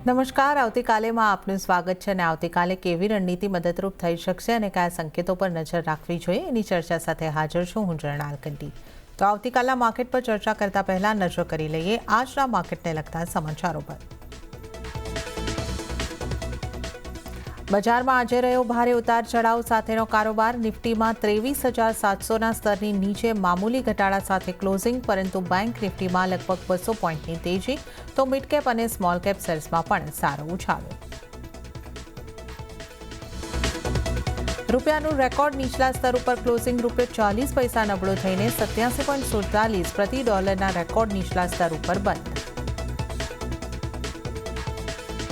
નમસ્કાર, આવતીકાલેમાં આપનું સ્વાગત છે અને આવતીકાલે કેવી રણનીતિ મદદરૂપ થઈ શકશે અને કયા સંકેતો પર નજર રાખવી જોઈએ એની ચર્ચા સાથે હાજર છું હું જર્નાલ કંડી। તો આવતીકાલના માર્કેટ પર ચર્ચા કરતા પહેલા નજર કરી લઈએ આજના માર્કેટને લગતા સમાચારો પર। બજારમાં આજે રહ્યો ભારે ઉતાર ચઢાવ સાથેનો કારોબાર। નિફ્ટીમાં 23,700ના સ્તરની નીચે મામૂલી ઘટાડા સાથે ક્લોઝિંગ, પરંતુ બેંક નિફ્ટીમાં લગભગ 200 પોઈન્ટની તેજી, તો મિડ કેપ અને સ્મોલ કેપ શેર્સમાં પણ સારો ઉછાળો। રૂપિયાનું રેકોર્ડ નીચલા સ્તર ઉપર ક્લોઝિંગ ₹40 પૈસા નબળો થઈને 87.47 પ્રતિ ડોલરના રેકોર્ડ નીચલા સ્તર ઉપર બંધ।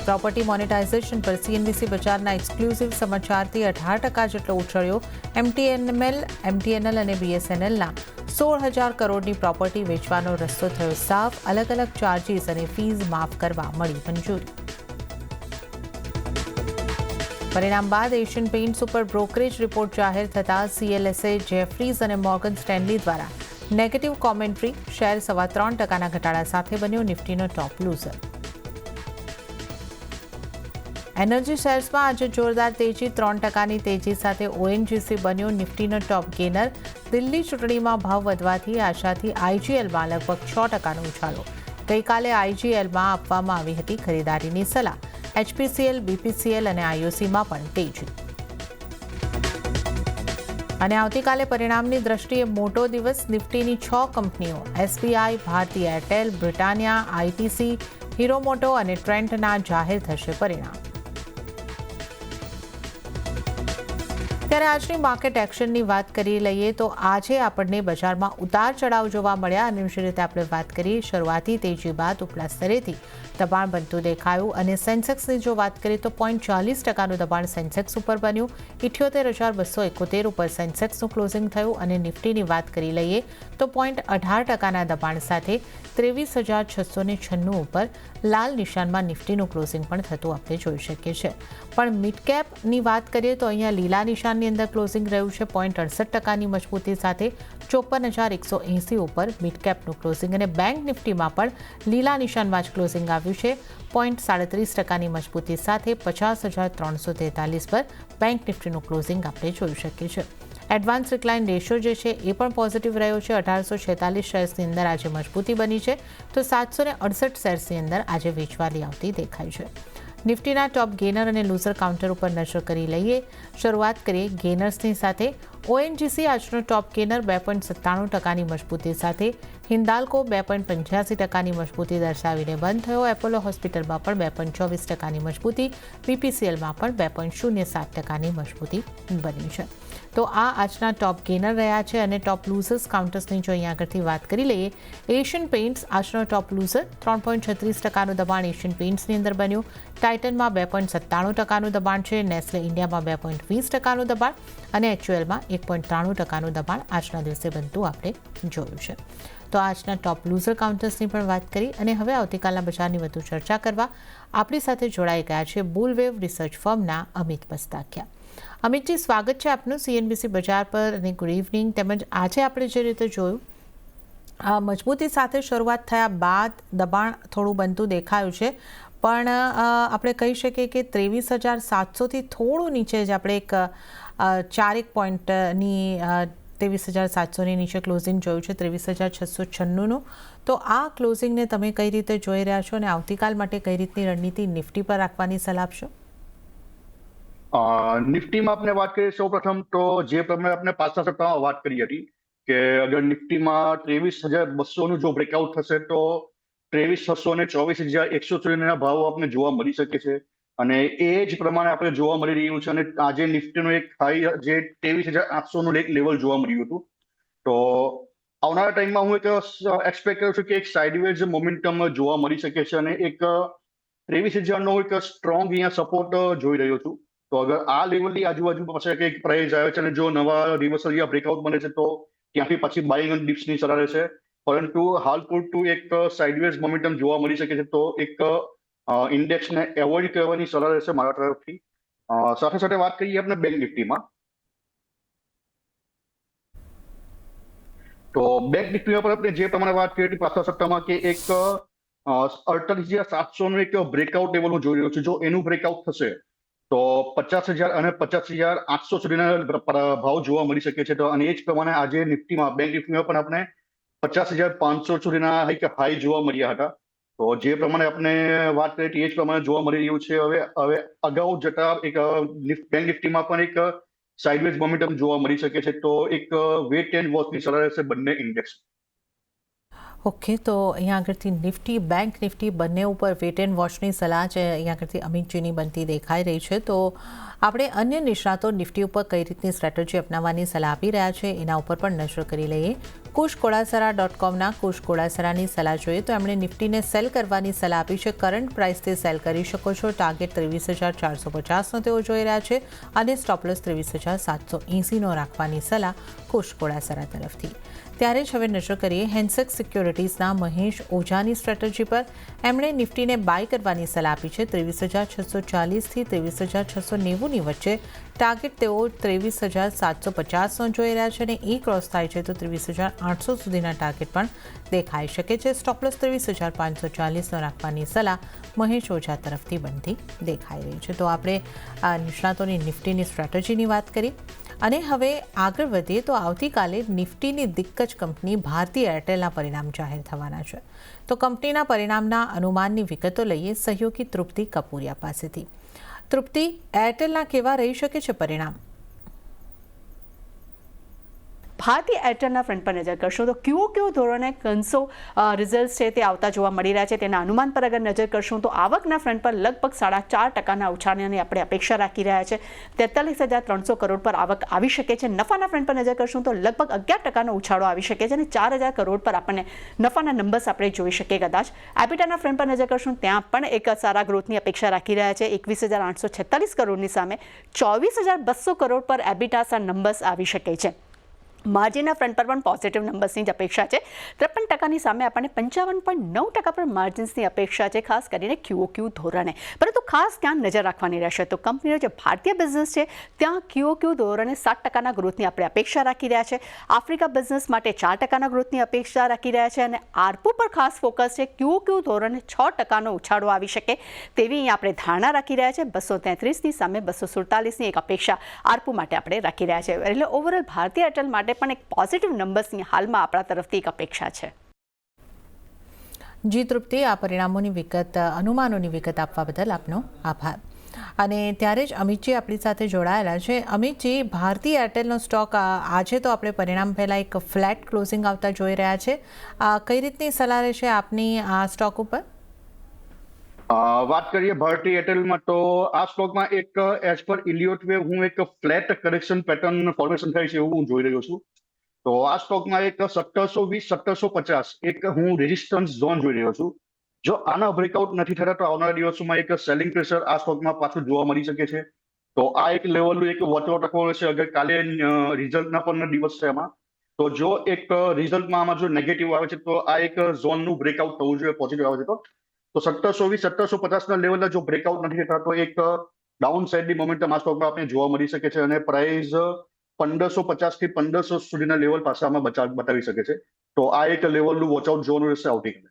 પ્રોપર્ટી મોનેટાઇઝેશન પર સીએનબીસી બજારના એક્સક્લુઝિવ સમાચારથી 18% જેટલો ઉછળ્યો। એમટીએનએલ અને બીએસએનએલના 16,000 કરોડની પ્રોપર્ટી વેચવાનો રસ્તો થયો સાફ। અલગ અલગ ચાર્જીસ અને ફીઝ માફ કરવા મળી મંજૂરી। પરિણામ બાદ એશિયન પેઇન્ટ્સ ઉપર બ્રોકરેજ રિપોર્ટ જાહેર થતાં સીએલએસએ, જેફરીઝ અને મોર્ગન સ્ટેનલી દ્વારા નેગેટિવ કોમેન્ટ્રી। શેર 3.25%ના ઘટાડા સાથે બન્યો નિફ્ટીનો ટોપ લૂઝર। એનર્જી શેર્સમાં આજે જોરદાર તેજી, 3%ની તેજી સાથે ઓએનજીસી બન્યો નિફ્ટીનો ટોપ ગેનર। દિલ્હી ચૂંટણીમાં ભાવ વધવાથી આશાથી આઈજીએલમાં લગભગ 6%નો ઉછાળો। ગઈકાલે આઈજીએલમાં આપવામાં આવી હતી ખરીદારીની સલાહ। એચપીસીએલ, બીપીસીએલ અને આઈઓસીમાં પણ તેજી। અને આવતીકાલે પરિણામની દ્રષ્ટિએ મોટો દિવસ। નિફ્ટીની 6 કંપનીઓ SBI, Bharti Airtel, Britannia, ITC, Hero Moto અને ટ્રેન્ટના જાહેર થશે પરિણામ। ત્યારે આજની માર્કેટ એક્શનની વાત કરી લઈએ તો આજે આપણને બજારમાં ઉતાર ચઢાવ જોવા મળ્યા અને જે રીતે આપણે વાત કરીએ શરૂઆતી તેજી બાદ ઉપલા સ્તરેથી દબાણ બનતું દેખાયું અને સેન્સેક્સની જો વાત કરીએ તો 0.40%નું દબાણ સેન્સેક્સ ઉપર બન્યું। 78,271 ઉપર સેન્સેક્સનું ક્લોઝિંગ થયું અને નિફ્ટીની વાત કરી લઈએ તો 0.18%ના દબાણ સાથે 23,696 ઉપર લાલ નિશાનમાં નિફ્ટીનું ક્લોઝિંગ પણ થતું આપણે જોઈ શકીએ છીએ। પણ મિડ કેપની વાત કરીએ તો અહીંયા લીલા નિશાનની અંદર ક્લોઝિંગ રહ્યું છે 0.68%ની મજબૂતી સાથે 54,180 ઉપર મિડ કેપનું ક્લોઝિંગ અને બેંક નિફ્ટીમાં પણ લીલા નિશાનમાં જ ક્લોઝિંગ આવ્યું છે 0.37%ની મજબૂતી સાથે 50,343 પર બેંક નિફ્ટીનું ક્લોઝિંગ આપણે જોઈ શકીએ છીએ। એડવાન્સ રિક્લાઇન રેશિયો જે છે એ પણ પોઝિટિવ રહ્યો છે। 1846 શેર્સની અંદર આજે મજબૂતી બની છે તો 768 શેર્સની અંદર આજે વેચવાલી આવતી દેખાય છે। નિફ્ટીના ટોપ ગેનર અને લૂઝર કાઉન્ટર ઉપર નજર કરી લઈએ। શરૂઆત કરીએ ગેનર્સની સાથે। ઓએનજીસી આજનો ટોપ ગેનર 2.97%ની મજબૂતી સાથે। હિન્દાલ્કો 2.85%ની મજબૂતી દર્શાવીને બંધ થયો। એપોલો હોસ્પિટલમાં પણ 2.24%ની મજબૂતી। બીપીસીએલમાં પણ 2.07%ની મજબૂતી બની છે। તો આ આજના ટોપ ગેનર રહ્યા છે અને ટોપ લૂઝર્સ કાઉન્ટર્સની જો અહીંયા આગળથી વાત કરી લઈએ એશિયન પેઇન્ટ્સ આજનો ટોપ લૂઝર 3.36%નું દબાણ એશિયન પેઇન્ટ્સની અંદર બન્યું। ટાઇટનમાં 2.97%નું દબાણ છે। નેસ્લે ઇન્ડિયામાં 2.20%નું દબાણ અને એચયુએલમાં 1.93%નું દબાણ આજના દિવસે બનતું આપણે જોયું છે। તો આજના ટોપ લૂઝર કાઉન્ટર્સની પણ વાત કરી અને હવે આવતીકાલના બજારની વધુ ચર્ચા કરવા આપણી સાથે જોડાઈ ગયા છે બુલવેવ રિસર્ચ ફર્મના અમિત બસ્તાકિયા। અમિતજી, સ્વાગત છે આપનું સીએનબીસી બજાર પર અને ગુડ ઇવનિંગ। તેમજ આજે આપણે જે રીતે જોયું મજબૂતી સાથે શરૂઆત થયા બાદ દબાણ થોડું બનતું દેખાયું છે પણ આપણે કહી શકીએ કે 23,700થી થોડું નીચે જ આપણે એક 4 પોઈન્ટની 23,700ની નીચે ક્લોઝિંગ જોયું છે 23,696નું। તો આ ક્લોઝિંગને તમે કઈ રીતે જોઈ રહ્યા છો અને આવતીકાલ માટે કઈ રીતની રણનીતિ નિફ્ટી પર રાખવાની સલાહ આપશો? નિફ્ટીમાં આપણે વાત કરીએ સૌ પ્રથમ તો જે પ્રમાણે આપણે પાછલા સપ્તાહમાં વાત કરી હતી કે અગર નિફ્ટીમાં 23,200નું જો બ્રેકઆઉટ થશે તો 23,600 અને 24,100 સુધીના ભાવો આપણે જોવા મળી શકે છે અને એ જ પ્રમાણે આપણે જોવા મળી રહ્યું છે અને આજે નિફ્ટીનું એક હાઈ જે 23,800નું એક લેવલ જોવા મળ્યું હતું। તો આવનારા ટાઈમમાં હું એક એક્સપેક્ટ કરું છું કે એક સાઇડવેઝ મોમેન્ટમ જોવા મળી શકે છે અને એક 23,000નો એક સ્ટ્રોંગ અહીંયા સપોર્ટ જોઈ રહ્યો છું। તો અગર આ લેવલની આજુબાજુ પાસે કંઈક પ્રાઇસ આવે છે અને જો નવા રિવર્સલ યા બ્રેકઆઉટ મળે છે તો ત્યાંથી પછી બાઇંગ અને ડિપ્સની સલાહ રહેશે, પરંતુ હાલ પૂરતું એક સાઇડવેઝ મોમેન્ટમ જોવા મળી શકે છે તો એક ઇન્ડેક્સને એવોઇડ કરવાની સલાહ રહેશે મારા તરફથી। સાથે સાથે વાત કરીએ આપણે બેંક નિફ્ટીમાં તો બેંક નિફ્ટીમાં પર આપણે જે પ્રમાણે વાત કરી હતી પાછલા સપ્તાહમાં કે એક 48,700 નું એક બ્રેકઆઉટ લેવલ હું જોઈ રહ્યો છું. જો એનું બ્રેકઆઉટ થશે તો 50,000 અને 50,800 સુધીના ભાવ જોવા મળી શકે છે. તો અને એ જ પ્રમાણે આજે નિફ્ટીમાં બેંક નિફ્ટીમાં પણ આપણે 50,500 સુધીના હાઈ જોવા મળ્યા હતા. તો જે પ્રમાણે આપણે વાત કરી હતી એ જ પ્રમાણે જોવા મળી રહ્યું છે. હવે અગાઉ જતા એક બેંક નિફ્ટીમાં પણ એક સાઇડવેઝ મોમેન્ટમ જોવા મળી શકે છે. તો એક વેટ એન્ડ વોચની સલાહ રહેશે બંને ઇન્ડેક્સ. ઓકે, તો અહીંયા આગળથી નિફ્ટી બેંક નિફ્ટી બંને ઉપર વેટ એન્ડ વોચની સલાહ છે અહીંયા આગળથી અમિતજીની બનતી દેખાઈ રહી છે. તો આપણે અન્ય નિષ્ણાતો નિફ્ટી ઉપર કઈ રીતની સ્ટ્રેટેજી અપનાવવાની સલાહ આપી રહ્યા છે એના ઉપર પણ નજર કરી લઈએ. kushkodasara.comના કુશ કોડાસરાની સલાહ જોઈએ તો એમણે નિફ્ટીને સેલ કરવાની સલાહ આપી છે. કરંટ પ્રાઇસથી સેલ કરી શકો છો. ટાર્ગેટ 23,450નો તેઓ જોઈ રહ્યા છે અને સ્ટોપલોસ 23,780નો રાખવાની સલાહ કુશ કોડાસરા તરફથી. ત્યારે જ હવે નજર કરીએ હેન્સેક્સ સિક્યોરિટીઝના મહેશ ઓઝાની સ્ટ્રેટેજી પર. એમણે નિફ્ટીને બાય કરવાની સલાહ આપી છે 23,640થી 23,690ની વચ્ચે. ટાર્ગેટ તેઓ 23,750નો જોઈ રહ્યા છે અને એ ક્રોસ થાય છે તો 23,800 સુધીના ટાર્ગેટ પણ દેખાઈ શકે છે. સ્ટોપલોસ 23,540નો રાખવાની સલાહ મહેશ ઓઝા તરફથી બનતી દેખાઈ રહી છે. તો આપણે નિષ્ણાતોની નિફ્ટીની સ્ટ્રેટેજીની વાત કરી અને હવે આગળ વધીએ તો આવતીકાલે નિફ્ટીની દિગ્ગજ કંપની ભારતી એરટેલના પરિણામ જાહેર થવાના છે. તો કંપનીના પરિણામના અનુમાનની વિગતો લઈએ સહયોગી તૃપ્તિ કપૂરિયા પાસેથી. તૃપ્તિ, એરટેલના કેવા રહી શકે છે પરિણામ? ભારતી એરટેલના ફ્રન્ટ પર નજર કરશો તો કેવો ધોરણે કન્સો રિઝલ્ટ છે તે આવતા જોવા મળી રહ્યા છે. તેના અનુમાન પર અગર નજર કરશું તો આવકના ફ્રન્ટ પર લગભગ 4.5% ઉછાળની આપણે અપેક્ષા રાખી રહ્યા છે. 43,300 કરોડ પર આવક આવી શકે છે. નફાના ફ્રન્ટ પર નજર કરશું તો લગભગ 11% ઉછાળો આવી શકે છે અને 4,000 કરોડ પર આપણને નફાના નંબર્સ આપણે જોઈ શકીએ કદાચ. એબિટાના ફ્રન્ટ પર નજર કરશું ત્યાં પણ એક સારા ગ્રોથની અપેક્ષા રાખી રહ્યા છે. 21,846 કરોડની સામે 24,200 કરોડ પર એબિટાના નંબર્સ આવી શકે છે. માર્જિનના ફ્રન્ટ પર પણ પોઝિટિવ નંબર્સની જ અપેક્ષા છે. 53%ની સામે આપણને 55.9% પર માર્જિન્સની અપેક્ષા છે, ખાસ કરીને QOQ ધોરણે. પરંતુ ખાસ ત્યાં નજર રાખવાની રહેશે. તો કંપનીનો જે ભારતીય બિઝનેસ છે ત્યાં QOQ ધોરણે 7%ના ગ્રોથની આપણે અપેક્ષા રાખી રહ્યા છે. આફ્રિકા બિઝનેસ માટે 4%ના ગ્રોથની અપેક્ષા રાખી રહ્યા છે અને આરપુ પર ખાસ ફોકસ છે. QOQ ધોરણે 6%નો ઉછાળો આવી શકે તેવી અહીંયા આપણે ધારણા રાખી રહ્યા છે. 233ની સામે 247ની એક અપેક્ષા આરપુ માટે આપણે રાખી રહ્યા છે. એટલે ઓવરઓલ ભારતીય એરટેલ માટે પણ એક પોઝિટિવ નંબર્સની હાલમાં આપણા તરફથી એક અપેક્ષા છે. જી તૃપ્તિ, આ પરિણામોની વિગત અનુમાનોની વિગત આપવા બદલ આપનો આભાર. અને ત્યારે જ અમિતજી આપણી સાથે જોડાયેલા છે. અમિતજી, ભારતી એરટેલનો સ્ટોક આજે તો આપણે પરિણામ પહેલાં એક ફ્લેટ ક્લોઝિંગ આવતા જોઈ રહ્યા છે. કઈ રીતની સલાહ રહેશે આપની આ સ્ટોક ઉપર? વાત કરીએ ભારતી એરટેલમાં તો આ સ્ટોકમાં એક એઝ પર ઇલિયોટ વેવ હું એક ફ્લેટ કરેક્શન પેટર્ન ફોર્મેશન થાય છે એવું હું જોઈ રહ્યો છું. તો આ સ્ટોકમાં એક 1720-1750 એક હું રેઝિસ્ટન્સ ઝોન જોઈ રહ્યો છું. જો આના બ્રેકઆઉટ નથી થતા તો આવનારા દિવસોમાં એક સેલિંગ પ્રેશર આ સ્ટોકમાં પાછું જોવા મળી શકે છે. તો આ એક લેવલનું એક વોચઆઉટ રાખવાનું છે. અગર કાલે રિઝલ્ટના પણ દિવસ છે એમાં, તો જો એક રિઝલ્ટમાં આમાં જો નેગેટિવ આવે છે તો આ એક ઝોનનું બ્રેકઆઉટ થવું જોઈએ. પોઝિટિવ આવે છે તો 1720-1750ના લેવલના જો બ્રેકઆઉટ નથી થતા તો એક ડાઉન સાઇડની મોમેન્ટમ આ સ્ટોકમાં આપણે જોવા મળી શકે છે અને પ્રાઇસ 1550 થી 1500 સુધીના લેવલ પાછામાં બતાવી શકે છે. તો આ એક લેવલનું વોચઆઉટ જોવાનું રહેશે આવતીકાલે.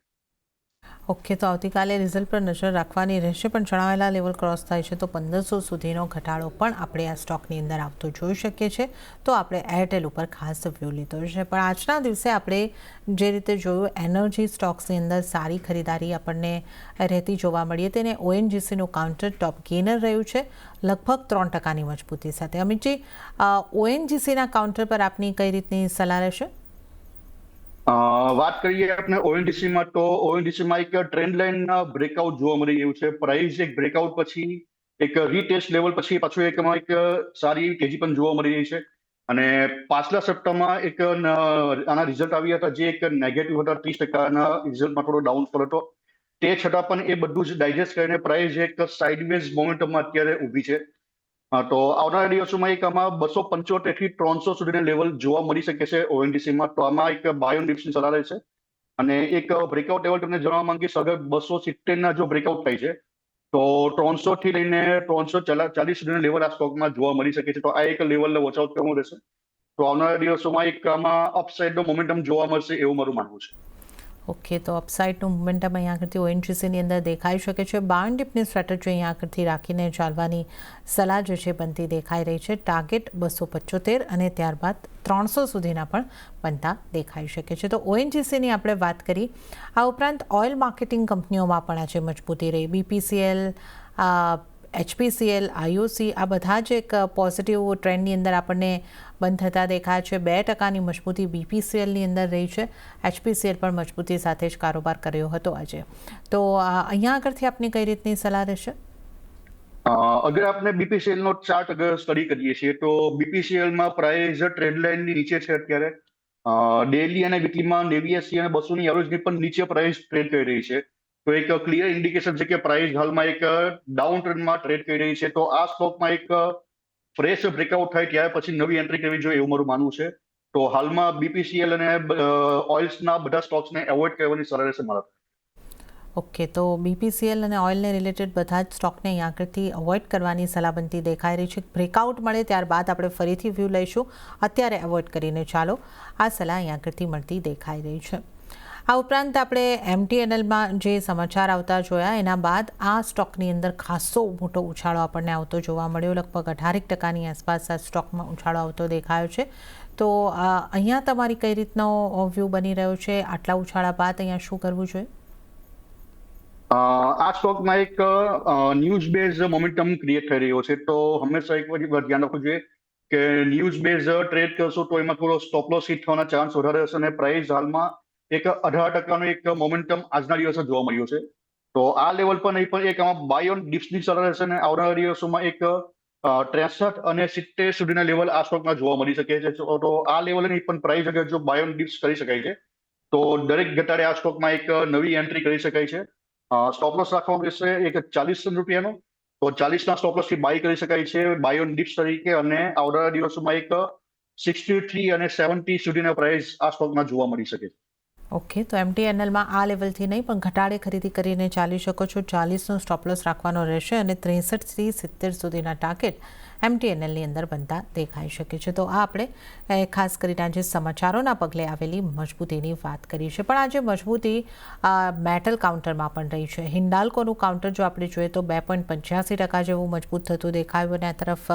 ઓકે, તો આવતીકાલે રિઝલ્ટ પર નજર રાખવાની રહેશે, પણ જણાવેલા લેવલ ક્રોસ થાય છે તો 1500 સુધીનો ઘટાડો પણ આપણે આ સ્ટોકની અંદર આવતો જોઈ શકીએ છીએ. તો આપણે એરટેલ ઉપર ખાસ વ્યૂ લીધો છે. પણ આજના દિવસે આપણે જે રીતે જોયું એનર્જી સ્ટોક્સની અંદર સારી ખરીદારી આપણને રહેતી જોવા મળીએ તેને ONGCનું કાઉન્ટર ટોપ ગેનર રહ્યું છે લગભગ 3%ની મજબૂતી સાથે. અમિતજી, ONGCના કાઉન્ટર પર આપની કઈ રીતની સલાહ રહેશે? વાત કરીએ આપણે ONDCમાં તો ONDCમાં એક ટ્રેન્ડ લાઇન બ્રેકઆઉટ જોવા મળી રહ્યું છે. પ્રાઇસ એક બ્રેકઆઉટ પછી એક રીટેસ્ટ લેવલ પછી પાછું એક સારી તેજી પણ જોવા મળી રહી છે. અને પાછલા સપ્તાહમાં એક આના રિઝલ્ટ આવ્યા હતા જે એક નેગેટિવ હતા. 30%ના રિઝલ્ટમાં થોડો ડાઉનફોલ હતો. તે છતાં પણ એ બધું જ ડાયજેસ્ટ કરીને પ્રાઇસ એક સાઇડવેઝ મોમેન્ટમમાં અત્યારે ઊભી છે. તો આવનારા દિવસોમાં એક આમાં 275 થી 300 સુધીના લેવલ જોવા મળી શકે છે ONDCમાં. તો આમાં એક બાય ઓન ડિપ્સની સલાહ રહેશે. અને એક બ્રેકઆઉટ લેવલ તમને જણાવવા માંગીશ, અગર 270ના જો બ્રેકઆઉટ થાય છે તો 300 થી લઈને 340 સુધીના લેવલ આ સ્ટોકમાં જોવા મળી શકે છે. તો આ એક લેવલને વોચઆઉટ કરવું રહેશે. તો આવનારા દિવસોમાં એક આમાં અપસાઇડનો મોમેન્ટમ જોવા મળશે એવું મારું માનવું છે. ઓકે, તો અપસાઇડનું મોમેન્ટમ અહીંયા આગળથી ઓએનજીસીની અંદર દેખાઈ શકે છે. બાઉન્ડ ડીપની સ્ટ્રેટેજી અહીંયા આગળથી રાખીને ચાલવાની સલાહ જે છે બનતી દેખાઈ રહી છે. ટાર્ગેટ 275 અને ત્યારબાદ 300 સુધીના પણ બનતા દેખાઈ શકે છે. તો ઓએનજીસીની આપણે વાત કરી. આ ઉપરાંત ઓઇલ માર્કેટિંગ કંપનીઓમાં પણ આજે મજબૂતી રહી. બીપીસીએલ, HPCL, IOC આ બધા જ એક પોઝિટિવ ટ્રેન્ડની અંદર આપણને બંધ થતા દેખાય છે. 2% મજબૂતી BPCLની અંદર રહી છે. HPCL પણ મજબૂતી સાથે જ કારોબાર કર્યો હતો આજે. તો અહીંયા આગળથી આપની કઈ રીતની સલાહ રહેશે? અગર આપણે BPCL નો ચાર્ટ અગર સ્ટડી કરીએ છીએ તો BPCL માં પ્રાઇસ ટ્રેન્ડ લાઇનની નીચે છે અત્યારે. ડેલી અને વીકલીમાં 90 અને 200 ની એવરેજની પણ નીચે પ્રાઇસ ટ્રેડ કરી રહી છે. તો એક ક્લિયર ઇન્ડિકેશન છે કે પ્રાઇસ હાલમાં એક ડાઉન ટ્રેન્ડમાં ટ્રેડ કરી રહી છે. તો આ સ્ટોકમાં એક ફ્રેશ બ્રેકઆઉટ થાય ત્યાર પછી નવી એન્ટ્રી કરવી જોઈએ એવું મારું માનવું છે. તો હાલમાં BPCL અને ઓઇલ્સના બધા સ્ટોક્સને એવોઇડ કરવાની સલાહ રહેશે મારા. ઓકે, તો BPCL અને ઓઇલને રિલેટેડ બધા જ સ્ટોકને અહીં આગળથી અવોઇડ કરવાની સલાહ બનતી દેખાઈ રહી છે. બ્રેકઆઉટ મળે ત્યારબાદ આપણે ફરીથી વ્યૂ લઈશું. અત્યારે અવોઇડ કરીને ચાલો, આ સલાહ અહીં આગળથી મળતી દેખાઈ રહી છે. આ ઉપરાંત આપણે MTNLમાં જે સમાચાર આવતા જોયા એના બાદ આ સ્ટોકની અંદર ખાસો મોટો ઉછાળો આપણને આવતો જોવા મળ્યો. લગભગ 18% આસપાસ આ સ્ટોકમાં ઉછાળો આવતો દેખાયો છે. તો અહીંયા તમારી કઈ રીતનો વ્યૂ બની રહ્યો છે? આટલા ઉછાળા બાદ અહીંયા શું કરવું જોઈએ? આ સ્ટોકમાં એક ન્યૂઝ બેઝ મોમેન્ટમ ક્રિએટ થઈ રહ્યો છે. તો હંમેશા એક વાર ધ્યાન રાખવું જોઈએ કે ન્યૂઝ બેઝ ટ્રેડ કરશો તો એમાં થોડો સ્ટોપ લોસ હિટ થવાના ચાન્સ વધારે હશે. અને પ્રાઇસ હાલમાં એક 18% એક મોમેન્ટમ આજના દિવસે જોવા મળ્યું છે. તો આ લેવલ પર નહીં પણ એક આમાં બાય ઓન ડિપ્સની સલાહ રહેશે. અને આવનારા દિવસોમાં એક 63 અને 70 સુધીના લેવલ આ સ્ટોકમાં જોવા મળી શકે છે. તો આ લેવલ નહીં પણ પ્રાઇસ અગર જો બાય ઓન ડિપ્સ કરી શકાય છે તો દરેક ઘટાડે આ સ્ટોકમાં એક નવી એન્ટ્રી કરી શકાય છે. સ્ટોપ લોસ રાખવામાં રહેશે એક 40 રૂપિયાનો. તો 40ના સ્ટોપ લોસ થી બાય કરી શકાય છે બાય ઓન ડિપ્સ તરીકે. અને આવનારા દિવસોમાં એક 63 અને 70 સુધીના પ્રાઇસ આ સ્ટોકમાં જોવા મળી શકે છે. ઓકે, તો MTNLમાં આ લેવલથી નહીં પણ ઘટાડે ખરીદી કરીને ચાલી શકો છો. 40નો સ્ટોપ લોસ રાખવાનો રહેશે અને 63 થી 70 સુધીના ટાર્ગેટ MTNLની અંદર બનતા દેખાઈ શકે છે. તો આ આપણે ખાસ કરીને આજે સમાચારોના પગલે આવેલી મજબૂતીની વાત કરી છે. પણ આજે મજબૂતી મેટલ કાઉન્ટરમાં પણ રહી છે. હિન્ડાલ્કોનું કાઉન્ટર જો આપણે જોઈએ તો 2.85% જેવું મજબૂત થતું દેખાયું. અને આ તરફ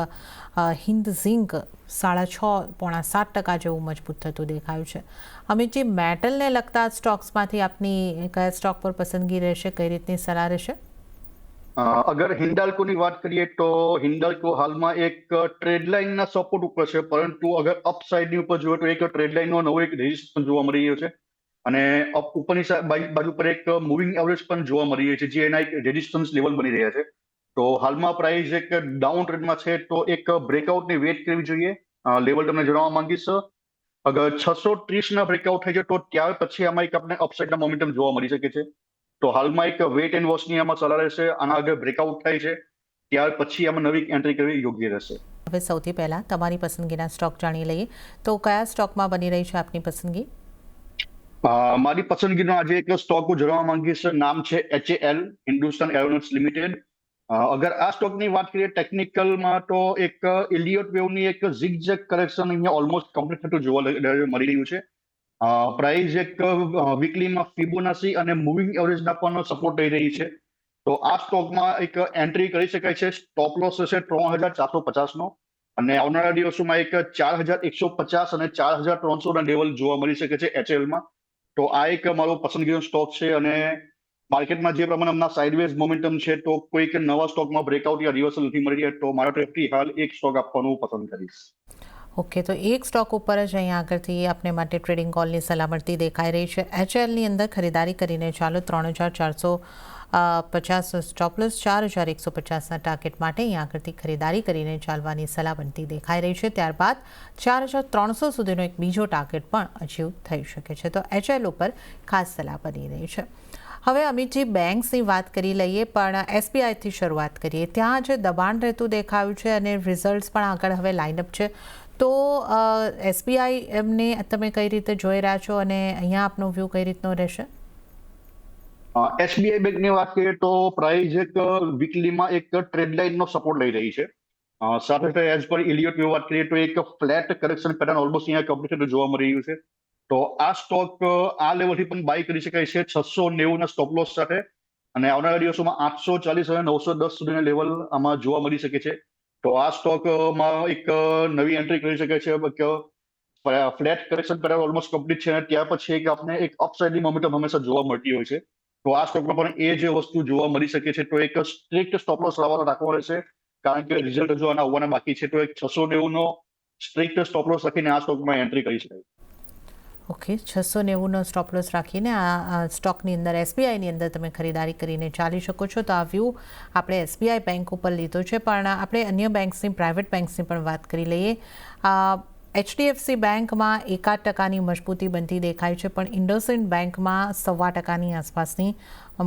હિન્દ ઝિંક 6.5-7% જેવું મજબૂત થતું દેખાયું છે. અમિતજી, મેટલને લગતા સ્ટોક્સમાંથી આપની કયા સ્ટોક પર પસંદગી રહેશે? કઈ રીતની સલાહ રહેશે? અગર હિન્ડાલ્કોની વાત કરીએ તો હિન્ડાલ્કો હાલમાં એક ટ્રેડ લાઇનના સપોર્ટ ઉપર છે. પરંતુ અગર અપસાઇડની ઉપર જોઈએ તો એક ટ્રેડ લાઇનનો નવો એક રેઝિસ્ટન્સ જોવા મળી રહ્યો છે. અને ઉપરની બાજુ પર એક મૂવિંગ એવરેજ પણ જોવા મળી રહ્યો છે જે એના એક રેઝિસ્ટન્સ લેવલ બની રહ્યા છે. તો હાલમાં પ્રાઇસ એક ડાઉન ટ્રેન્ડમાં છે. તો એક બ્રેકઆઉટની વેટ કરવી જોઈએ. લેવલ તમને જણાવવા માંગીશ. અગર 630ના બ્રેકઆઉટ થાય છે તો ત્યાર પછી આમાં એક આપણે અપસાઇડના મોમેન્ટમ જોવા મળી શકે છે. તો હાલમાં એક વેટ એન્ડ વોચની આમાં સલાહ રહેશે. આના આગળ બ્રેકઆઉટ થાય છે ત્યાર પછી આમાં નવી એન્ટ્રી કરવી યોગ્ય રહેશે. હવે સૌથી પહેલા તમારી પસંદગીના સ્ટોક જાણી લઈએ. તો કયા સ્ટોકમાં બની રહી છે આપની પસંદગી? મારી પસંદગીનો આજે એક સ્ટોક હું જણાવવા માંગીશ. નામ છે HAL, હિન્દુસ્તાન એરોનોટિક્સ લિમિટેડ. અગર આ સ્ટોકની વાત કરીએ ટેકનિકલમાં તો એક એલિયટ વેવની એક ઝિગઝેગ કરેક્શન અહીંયા ઓલમોસ્ટ કમ્પ્લીટ થતું જોવા મળી રહ્યું છે. પ્રાઇસ એક વીકલીમાં ફિબોનાસી અને મૂવિંગ એવરેજના પણ સપોર્ટ થઈ રહી છે. તો આ સ્ટોકમાં એક એન્ટ્રી કરી શકાય છે. સ્ટોપ લોસ હશે 3450નો. અને આવનારા દિવસોમાં એક 4150 અને 4300ના લેવલ જોવા મળી શકે છે HALમાં. તો આ એક મારો પસંદગીનો સ્ટોક છે. અને માર્કેટમાં જે પ્રમાણે હમણાં સાઇડવેઝ મોમેન્ટમ છે તો કોઈક નવા સ્ટોકમાં બ્રેકઆઉટ યા રિવર્સલ નથી મળી રહ્યા. તો મારા તરફથી હાલ એક સ્ટોક આપવાનું પસંદ કરીશ. ઓકે, તો એક સ્ટોક ઉપર જ અહીંયા આગળથી આપને માટે ટ્રેડિંગ કોલની સલાહ મળતી દેખાઈ રહી છે. HALની અંદર ખરીદારી કરીને ચાલો 3450 સ્ટોપ લોસ, 4150ના ટાર્ગેટ માટે અહીંયા આગળથી ખરીદારી કરીને ચાલવાની સલાહ બનતી દેખાઈ રહી છે. ત્યારબાદ 4300 સુધીનો એક બીજો ટાર્ગેટ પણ અચીવ થઈ શકે છે. તો HAL ઉપર ખાસ સલાહ બની રહી છે. હવે અમિતજી, બેંક્સની વાત કરી લઈએ પણ SBIથી શરૂઆત કરીએ. ત્યાં જે દબાણ રહેતું દેખાયું છે અને રિઝલ્ટ્સ પણ આગળ હવે લાઇનઅપ છે. તો SBI એમને તમે કઈ રીતે જોઈ રહ્યા છો અને અહીંયા આપનો વ્યૂ કઈ રીતનો રહેશે? SBI બેંકની વાત કરીએ તો પ્રાઇસ એક વીકલીમાં એક ટ્રેડ લાઇનનો સપોર્ટ લઈ રહી છે. સાથે સાથે એઝ પર ઇલિયટ વ્યૂ વાત કરીએ તો એક ફ્લેટ કરેક્શન પેટર્ન ઓલમોસ્ટ અહીંયા કમ્પ્લીટ જોવા મળી રહ્યું છે. તો આ સ્ટોક આ લેવલથી પણ બાય કરી શકાય છે 690 ના સ્ટોપ લોસ સાથે, અને આવનારા દિવસોમાં 840 અને 910 સુધીના લેવલ આમાં જોવા મળી શકે છે. તો આ સ્ટોકમાં એક નવી એન્ટ્રી કરી શકે છે. ફ્લેટ કરેક્શન કરાવ ઓલમોસ્ટ કમ્પ્લીટ છે, અને ત્યાર પછી આપણે એક અપસાઇડની મોમેન્ટમ હંમેશા જોવા મળતી હોય છે. તો આ સ્ટોકમાં પણ એ જે વસ્તુ જોવા મળી શકે છે. તો એક સ્ટ્રિક્ટ સ્ટોપ લોસ રાખવો રહેશે, કારણ કે રિઝલ્ટ હજુ આના આવવાના બાકી છે. તો એક 690 નો સ્ટ્રિક્ટ સ્ટોપ લોસ રાખીને આ સ્ટોકમાં એન્ટ્રી કરી શકાય. ઓકે, 690નો સ્ટોપ લોસ રાખીને આ સ્ટોકની અંદર એસબીઆઈની અંદર તમે ખરીદારી કરીને ચાલી શકો છો. તો આ વ્યૂ આપણે એસબીઆઈ બેંક ઉપર લીધો છે, પણ આપણે અન્ય બેંક્સની, પ્રાઇવેટ બેંક્સની પણ વાત કરી લઈએ. HDFC બેંકમાં 1% મજબૂતી બનતી દેખાય છે, પણ ઇન્ડસઇન્ડ બેંકમાં 1.25% આસપાસની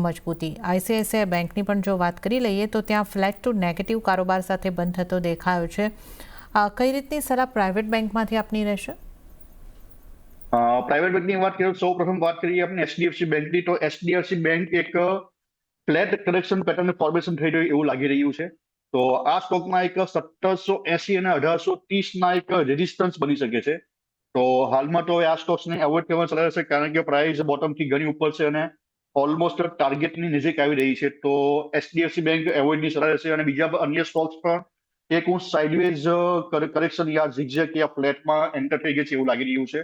મજબૂતી. ICICI બેંકની પણ જો વાત કરી લઈએ તો ત્યાં ફ્લેટ ટુ નેગેટિવ કારોબાર સાથે બંધ થતો દેખાયો છે. કઈ રીતની સલાહ પ્રાઇવેટ બેંકમાંથી આપની રહેશે? પ્રાઇવેટ બેંકની વાત કરીએ, સૌ પ્રથમ વાત કરીએ આપણે HDFC બેંકની. તો HDFC બેંક એક ફ્લેટ કરેક્શન પેટર્ન ફોર્મેશન થઈ રહ્યું એવું લાગી રહ્યું છે. તો આ સ્ટોકમાં એક 1780 અને 1830 એક રેઝિસ્ટન્સ બની શકે છે. તો હાલમાં તો આ સ્ટોક્સને એવોઇડ કરવાની સલાહ રહેશે, કારણ કે પ્રાઇસ બોટમથી ઘણી ઉપર છે અને ઓલમોસ્ટ ટાર્ગેટની નજીક આવી રહી છે. તો HDFC બેંક એવોઇડની સલાહ રહેશે. અને બીજા અન્ય સ્ટોક્સ પણ એક હું સાઇડવેઝ કરેક્શન યા ઝિગઝેગ યા ફ્લેટમાં એન્ટર થઈ ગઈ છે એવું લાગી રહ્યું છે.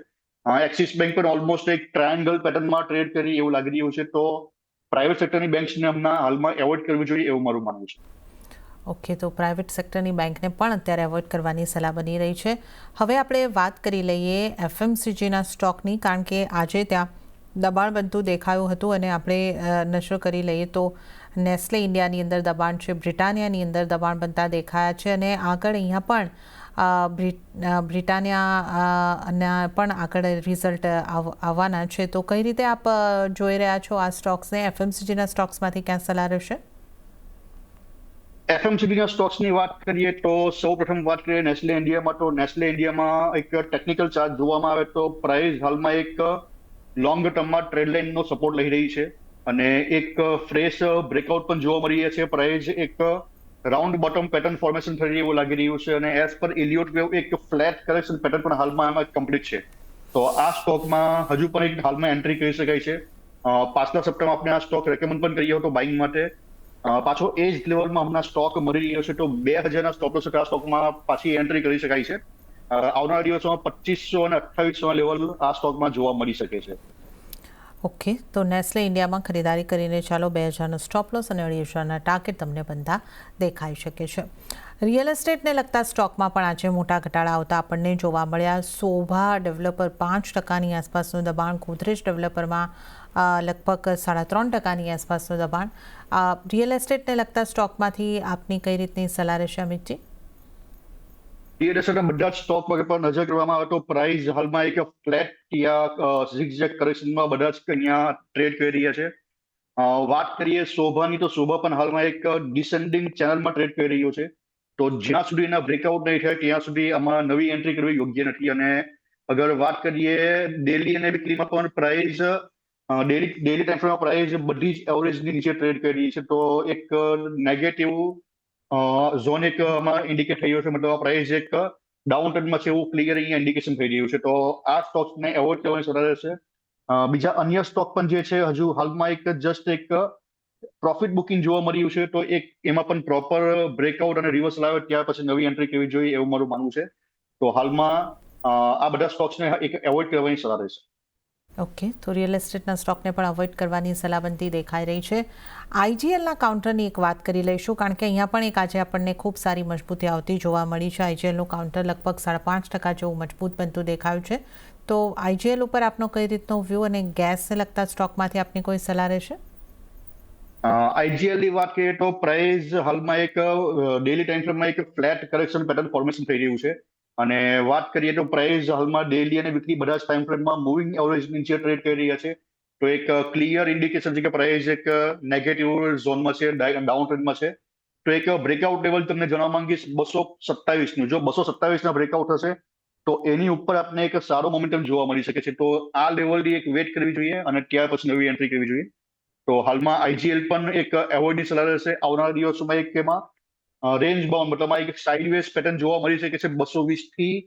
એક્સિસ બેંક પણ ઓલમોસ્ટ એક ટ્રાયંગલ પેટર્નમાં ટ્રેડ કરી એવું લાગી રહ્યું છે. તો પ્રાઇવેટ સેક્ટરની બેંક્સને હમણાં હાલમાં એવોઇડ કરવી જોઈએ એવું મારું માનવું છે. ઓકે, તો પ્રાઇવેટ સેક્ટરની બેંકને પણ અત્યારે એવોઇડ કરવાની સલાહ બની રહી છે. હવે આપણે વાત કરી લઈએ FMCGના સ્ટોકની, કારણ કે આજે ત્યાં દબાણ બનતું દેખાયું હતું, અને આપણે નજર કરી લઈએ તો નેસ્લે ઇન્ડિયાની અંદર દબાણ છે, બ્રિટાનિયાની અંદર દબાણ બનતા દેખાયા છે, અને આગળ અહીંયા પણ બ્રિટાનિયાના પણ આગળ રિઝલ્ટ આવવાના છે. તો કઈ રીતે આપ જોઈ રહ્યા છો આ સ્ટોક્સને? FMCGના સ્ટોક્સમાંથી ક્યાં સલાહ રહેશે? FMCGના સ્ટોક્સની વાત કરીએ તો સૌ પ્રથમ વાત કરીએ નેસ્લે ઇન્ડિયામાં. તો નેસ્લે ઇન્ડિયામાં એક ટેકનિકલ ચાર્ટ જોવામાં આવે તો પ્રાઇસ હાલમાં એક લોંગ ટર્મમાં ટ્રેડ લાઇનનો સપોર્ટ લઈ રહી છે, અને એક ફ્રેશ બ્રેકઆઉટ પણ જોવા મળી રહ્યા છે. પ્રાઇસ એક રાઉન્ડ બોટમ પેટર્ન ફોર્મેશન થઈ રહ્યું એવું લાગી રહ્યું છે, અને એઝ પર એલિયોટ વેવ એક ફ્લેટ કરેક્શન પેટર્ન પણ હાલમાં એમાં કમ્પ્લીટ છે. તો આ સ્ટોકમાં હજુ પણ એક હાલમાં એન્ટ્રી કરી શકાય છે. પાછલા સપ્તાહમાં આપણે આ સ્ટોક રેકમેન્ડ પણ કર્યો હતો બાઇંગ માટે. પાછો એ જ લેવલમાં હમણાં સ્ટોક મળી રહ્યો છે. તો 2000ના સ્ટોપ લોસ આ સ્ટોકમાં પાછી એન્ટ્રી કરી શકાય છે. આવનારા દિવસોમાં 2500 અને 2800 લેવલ આ સ્ટોકમાં જોવા મળી શકે છે. ઓકે, તો નેસ્લે ઇન્ડિયામાં ખરીદારી કરીને ચાલો 2000નો સ્ટોપ લોસ અને 250ના ટાર્ગેટ તમને બનતા દેખાઈ શકે છે. રિયલ એસ્ટેટને લગતા સ્ટોકમાં પણ આજે મોટા ઘટાડા આવતા આપણને જોવા મળ્યા. શોભા ડેવલપર 5%ની આસપાસનું દબાણ, ગોદરેજ ડેવલપરમાં લગભગ 3.5%ની આસપાસનું દબાણ. રિયલ એસ્ટેટને લગતા સ્ટોકમાંથી આપની કઈ રીતની સલાહ રહેશે, અમિતજી? રિયલ એસ્ટેટના બધા જ સ્ટોક પર નજર કરવામાં આવે તો પ્રાઇસ હાલમાં એક ફ્લેટ યા ઝિગઝેગ કરેક્શનમાં બધા જ અહીંયા ટ્રેડ કરી રહ્યા છે. વાત કરીએ શોભાની, તો શોભા પણ હાલમાં એક ડિસેન્ડિંગ ચેનલમાં ટ્રેડ કરી રહ્યો છે. તો જ્યાં સુધી એના બ્રેકઆઉટ નહીં થાય ત્યાં સુધી આમાં નવી એન્ટ્રી કરવી યોગ્ય નથી. અને અગર વાત કરીએ ડેલી અને વીકલીમાં પણ પ્રાઇસ ડેલી ટાઈમ ફ્રેમમાં પ્રાઇસ બધી જ એવરેજની નીચે ટ્રેડ કરી રહી છે. તો એક નેગેટિવ ઝોન એક આમાં ઇન્ડિકેટ થઈ રહ્યો છે, મતલબ આ પ્રાઇસ એક ડાઉન ટ્રેન્ડમાં છે એવું ક્લિયર અહીંયા ઇન્ડિકેશન થઈ રહ્યું છે. તો આ સ્ટોક્સને એવોઇડ કરવાની સલાહ રહેશે. બીજા અન્ય સ્ટોક પણ જે છે હજુ હાલમાં એક જસ્ટ એક પ્રોફિટ બુકિંગ જોવા મળ્યું છે. તો એક એમાં પણ પ્રોપર બ્રેકઆઉટ અને રિવર્સલ આવે ત્યાર પછી નવી એન્ટ્રી કરવી જોઈએ એવું મારું માનવું છે. તો હાલમાં આ બધા સ્ટોક્સને એક એવોઇડ કરવાની સલાહ રહેશે. ઓકે, તો રિયલ એસ્ટેટના સ્ટોકને પણ અવોઇડ કરવાની સલાહ બનતી દેખાઈ રહી છે. IGLના કાઉન્ટરની એક વાત કરી લઈશું, કારણ કે અહીંયા પણ એક આજે આપણને ખૂબ સારી મજબૂતી આવતી જોવા મળી છે. IGLનું કાઉન્ટર લગભગ 5.5% જેવું મજબૂત બનતું દેખાયું છે. તો IGL ઉપર આપનો કઈ રીતનો વ્યૂ, અને ગેસને લગતા સ્ટોકમાંથી આપની કોઈ સલાહ રહેશે? IGLની વાત કરીએ તો પ્રાઇસ હાલમાં એક ડેલી ટાઈમ ફ્રેમમાં એક ફ્લેટ કરેક્શન પેટર્ન ફોર્મેશન થઈ રહ્યું છે. અને વાત કરીએ તો પ્રાઇસ હાલમાં ડેલી અને વીકલી બધા જ ટાઈમ ફ્રેમમાં મૂવિંગ એવરેજ નીચે ટ્રેડ કરી રહ્યા છે. તો એક ક્લિયર ઇન્ડિકેશન છે કે પ્રાઇસ એક નેગેટિવ ઝોનમાં છે, ડાઉન ટ્રેન્ડમાં છે. તો એક બ્રેકઆઉટ લેવલ તમને જણાવવા માંગીશ 227નું. જો 227ના બ્રેકઆઉટ થશે તો એની ઉપર આપને એક સારો મોમેન્ટમ જોવા મળી શકે છે. તો આ લેવલની એક વેટ કરવી જોઈએ અને ત્યાર પછી નવી એન્ટ્રી કરવી જોઈએ. તો હાલમાં IGL પણ એક એવોર્ડની સલાહ રહેશે. આવનારા દિવસોમાં એક એમાં રેન્જ બાઉન્ડ મતલબ એક સાઇડવેઝ પેટર્ન જોવા મળી શકે છે 220 થી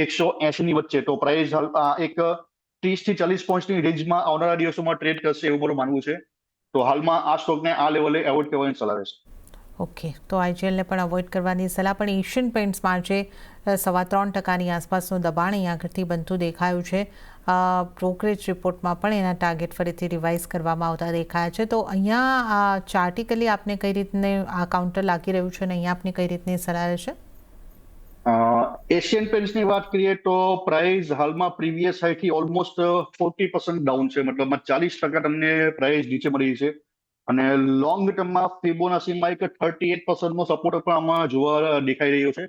180 ની વચ્ચે. તો પ્રાઇસ એક 30 થી 40 પોઈન્ટની રેન્જમાં આવનારા દિવસોમાં ટ્રેડ કરશે એવું મારું માનવું છે. તો હાલમાં આ સ્ટોકને આ લેવલે એવોઇડ કરવાની સલાહ રહેશે. ઓકે, તો આઈજીએલને પણ અવોઇડ કરવાની સલાહ. પણ એશિયન પેઇન્ટ્સમાં આજે 3.25% આસપાસનું દબાણ અહીંયા આગળથી બનતું દેખાયું છે. બ્રોકરેજ રિપોર્ટમાં પણ એના ટાર્ગેટ ફરીથી રિવાઇઝ કરવામાં આવતા દેખાયા છે. તો અહીંયા ચાર્ટિકલી આપને કઈ રીતને આ કાઉન્ટર લાગી રહ્યું છે અને અહીંયા આપની કઈ રીતની સલાહ રહેશે? એશિયન પેઇન્ટ્સની વાત કરીએ તો પ્રાઇસ હાલમાં પ્રીવિયસ હાઈથી ઓલમોસ્ટ 40% ડાઉન છે, મતલબ 40% તમને પ્રાઇસ નીચે મળી છે. અને લોંગ ટર્મમાં ફિબોનાસીમાં એક 38%નો સપોર્ટ પણ આમાં જોવા દેખાઈ રહ્યો છે.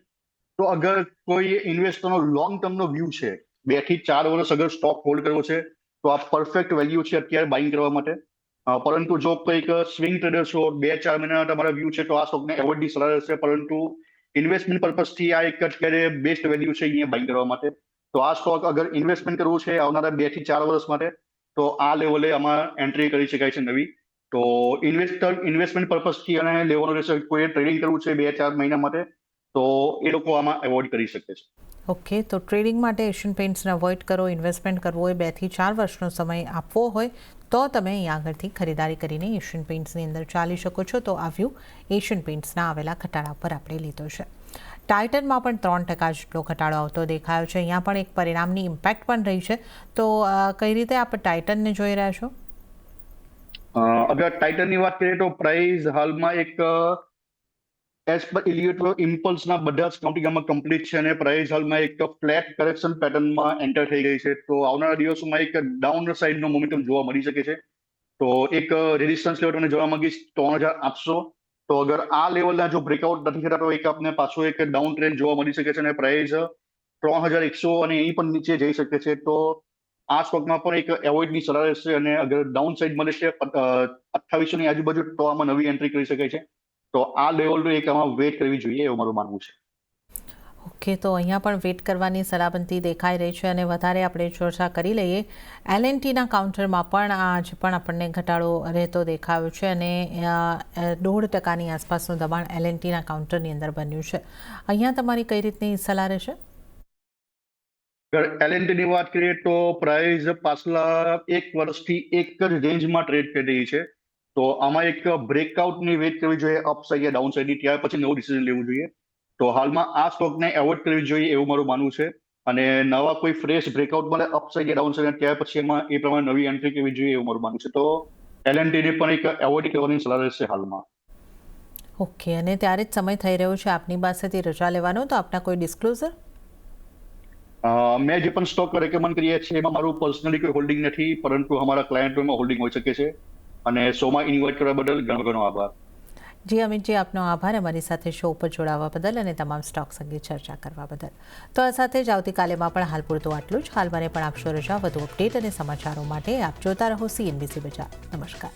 તો અગર કોઈ ઇન્વેસ્ટરનો લોંગ ટર્મનો વ્યૂ છે, 2 થી 4 વર્ષ અગર સ્ટોક હોલ્ડ કરવો છે તો આ પરફેક્ટ વેલ્યુ છે અત્યારે બાઇંગ કરવા માટે. પરંતુ જો કંઈક સ્વિંગ ટ્રેડર છો, 2-4 મહિનાના તમારા વ્યૂ છે તો આ સ્ટોકને એવોઇડની સલાહ રહેશે. પરંતુ ઇન્વેસ્ટમેન્ટ પર્પઝથી આ એક અત્યારે બેસ્ટ વેલ્યુ છે અહીંયા બાઇંગ કરવા માટે. તો આ સ્ટોક અગર ઇન્વેસ્ટમેન્ટ કરવું છે આવનારા 2 થી 4 વર્ષ માટે તો આ લેવલે આમાં એન્ટ્રી કરી શકાય છે નવી. તો ઇન્વેસ્ટમેન્ટ પર્પઝથી અને લેવાનું રહેશે. કોઈ ટ્રેડિંગ કરવું છે 2-4 મહિના માટે તો એ લોકો આમાં એવોઇડ કરી શકે છે. ઓકે, તો ટ્રેડિંગ માટે એશિયન પેઇન્ટ્સને અવોઇડ કરો. ઇન્વેસ્ટમેન્ટ કરવું હોય 2 થી 4 વર્ષનો સમય આપવો હોય તો તમે અહીંયા આગળથી ખરીદારી કરીને એશિયન પેઇન્ટ્સની અંદર ચાલી શકો છો. તો આ વ્યૂ એશિયન પેઇન્ટ્સના આવેલા ઘટાડા પર આપણે લીધો છે. ટાઇટનમાં પણ 3% જેટલો ઘટાડો આવતો દેખાયો છે. અહીંયા પણ એક પરિણામની ઇમ્પેક્ટ પણ રહી છે. તો કઈ રીતે આપ ટાઇટનને જોઈ રહ્યા છો? અગર ટાઇટનની વાત કરીએ તો પ્રાઇસ હાલમાં એક એઝ પર ઇલિયોટો ઇમ્પલ્સના બધા જ કાઉન્ટિંગમાં કમ્પ્લીટ છે અને પ્રાઇસ હાલમાં એક ફ્લેટ કરેક્શન પેટર્નમાં એન્ટર થઈ ગઈ છે. તો આવનારા દિવસોમાં એક ડાઉન સાઇડનો મોમેન્ટમ જોવા મળી શકે છે. તો એક રેઝિસ્ટન્સ લેવલ તમને જોવા માંગીશ 3800. તો અગર આ લેવલના જો બ્રેકઆઉટ નથી થતા તો એક આપને પાછો એક ડાઉન ટ્રેન્ડ જોવા મળી શકે છે અને પ્રાઇસ 3100 અને એની પણ નીચે જઈ શકે છે. તો આ સ્ટોકમાં પણ એક એવોઇડની સલાહ રહેશે અને અગર ડાઉન સાઇડ મળે છે 2800ની આજુબાજુ તો આમાં નવી એન્ટ્રી કરી શકાય છે. તો આ લેવલનો એક આમાં વેટ કરવી જોઈએ એવું મારું માનવું છે. ઓકે, તો અહીંયા પણ વેટ કરવાની સલાહ બનતી દેખાઈ રહી છે. અને વધારે આપણે ચર્ચા કરી લઈએ. એલએનટીના કાઉન્ટરમાં પણ આજે પણ આપણને ઘટાડો રહેતો દેખાયો છે અને 0.5% આસપાસનું દબાણ એલએનટીના કાઉન્ટરની અંદર બન્યું છે. અહીંયા તમારી કઈ રીતની સલાહ રહેશે? એલએનટીની વાત કરીએ તો પ્રાઇસ પાછલા 1 વર્ષથી એક જ રેન્જમાં ટ્રેડ કરી રહી છે. તો આમાં એક બ્રેકઆઉટની વેટ કરવી જોઈએ અપસાઇડ યા ડાઉન સાઇડની, ત્યાર પછી નવું ડિસિઝન લેવું જોઈએ. તો હાલમાં આ સ્ટોકને એવોઇડ કરવી જોઈએ એવું મારું માનવું છે. અને નવા કોઈ ફ્રેશ બ્રેકઆઉટ મળે અપસાઇડ યા ડાઉન સાઇડ ત્યાર પછી એમાં એ પ્રમાણે નવી એન્ટ્રી કરવી જોઈએ એવું મારું માનવું છે. તો એલએનટીને પણ એક એવોઇડ કરવાની સલાહ રહેશે હાલમાં. ઓકે, અને ત્યારે જ સમય થઈ રહ્યો છે આપની પાસેથી રજા લેવાનો. તો આપના કોઈ ડિસ્ક્લોઝર? મેં જે પણ સ્ટોક રેકમેન્ડ કરીએ છીએ એમાં મારું પર્સનલી કોઈ હોલ્ડિંગ નથી, પરંતુ અમારા ક્લાયન્ટોમાં હોલ્ડિંગ હોઈ શકે છે. અને શોમાં ઇન્વાઇટ કરવા બદલ ઘણો ઘણો આભાર. જી અમિતજી, આપનો આભાર અમારી સાથે શો ઉપર જોડાવા બદલ અને તમામ સ્ટોક્સ અંગે ચર્ચા કરવા બદલ. તો આ સાથે જ આવતીકાલેમાં પણ હાલ પૂરતું આટલું જ. હાલ મને પણ આપશો રજા. વધુ અપડેટ અને સમાચારો માટે આપ જોતા રહો CNBC બજાર. નમસ્કાર.